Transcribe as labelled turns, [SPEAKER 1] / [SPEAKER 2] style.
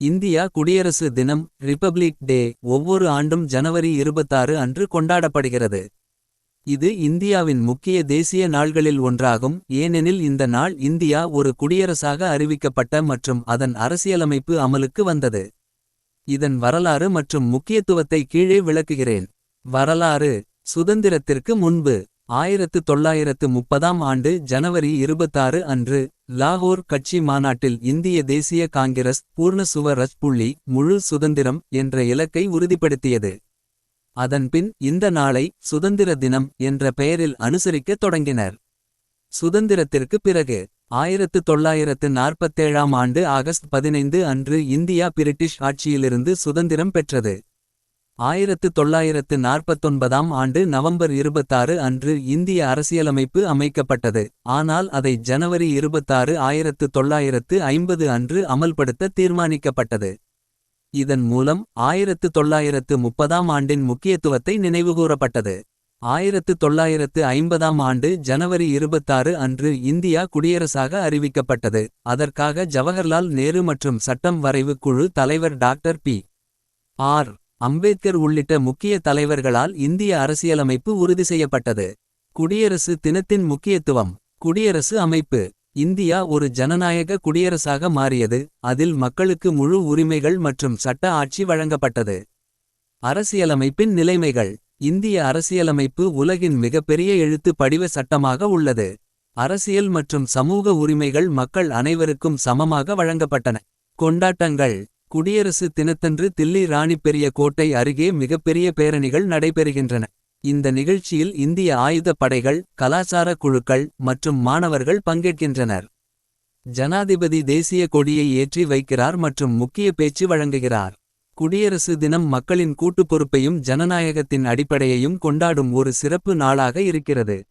[SPEAKER 1] India குடியரசு தினம் republic டே ஒவ்வொரு ஆண்டும் ஜனவரி 26 அன்று கொண்டாடப்படுகிறது. இது இந்தியாவின் முக்கிய தேசிய நாள்களில் ஒன்றாகும். ஏனெனில் இந்த நாள் இந்தியா ஒரு குடியரசாக அறிவிக்கப்பட்ட மற்றும் அதன் அரசியலமைப்பு அமலுக்கு வந்தது. இதன் வரலாறு மற்றும் முக்கியத்துவத்தை கீழே விளக்குகிறேன். வரலாறு. சுதந்திரத்திற்கு முன்பு 1930ஆம் ஆண்டு ஜனவரி 26 அன்று லாகோர் கட்சி மாநாட்டில் இந்திய தேசிய காங்கிரஸ் பூர்ண சுவரஜ் புள்ளி முழு சுதந்திரம் என்ற இலக்கை உறுதிப்படுத்தியது. அதன்பின் இந்த நாளை சுதந்திர தினம் என்ற பெயரில் அனுசரிக்கத் தொடங்கினர். சுதந்திரத்திற்கு பிறகு 1947ஆம் ஆண்டு ஆகஸ்ட் 15 அன்று இந்தியா பிரிட்டிஷ் ஆட்சியிலிருந்து சுதந்திரம் பெற்றது. 1949ஆம் ஆண்டு நவம்பர் 26 அன்று இந்திய அரசியலமைப்பு அமைக்கப்பட்டது. ஆனால் அதை ஜனவரி 26 1950 அன்று அமல்படுத்த தீர்மானிக்கப்பட்டது. இதன் மூலம் 1930ஆம் ஆண்டின் முக்கியத்துவத்தை நினைவுகூரப்பட்டது. 1950ஆம் ஆண்டு ஜனவரி 26 அன்று இந்தியா குடியரசாக அறிவிக்கப்பட்டது. அதற்காக ஜவஹர்லால் நேரு மற்றும் சட்டம் வரைவு குழு தலைவர் டாக்டர் பி.ஆர். அம்பேத்கர் உள்ளிட்ட முக்கிய தலைவர்களால் இந்திய அரசியலமைப்பு உறுதி செய்யப்பட்டது. குடியரசு தினத்தின் முக்கியத்துவம். குடியரசு அமைப்பு. இந்தியா ஒரு ஜனநாயக குடியரசாக மாறியது. அதில் மக்களுக்கு முழு உரிமைகள் மற்றும் சட்ட ஆட்சி வழங்கப்பட்டது. அரசியலமைப்பின் நிலைமைகள். இந்திய அரசியலமைப்பு உலகின் மிகப்பெரிய எழுத்து படிவ சட்டமாக உள்ளது. அரசியல் மற்றும் சமூக உரிமைகள் மக்கள் அனைவருக்கும் சமமாக வழங்கப்பட்டன. கொண்டாட்டங்கள். குடியரசு தினத்தன்று தில்லி ராணி பெரிய கோட்டை அருகே மிகப்பெரிய பேரணிகள் நடைபெறுகின்றன. இந்த நிகழ்ச்சியில் இந்திய ஆயுத படைகள், கலாச்சார குழுக்கள் மற்றும் மாணவர்கள் பங்கேற்கின்றனர். ஜனாதிபதி தேசிய கொடியை ஏற்றி வைக்கிறார் மற்றும் முக்கிய பேச்சு வழங்குகிறார். குடியரசு தினம் மக்களின் கூட்டுப் பொறுப்பையும் ஜனநாயகத்தின் அடிப்படையையும் கொண்டாடும் ஒரு சிறப்பு நாளாக இருக்கிறது.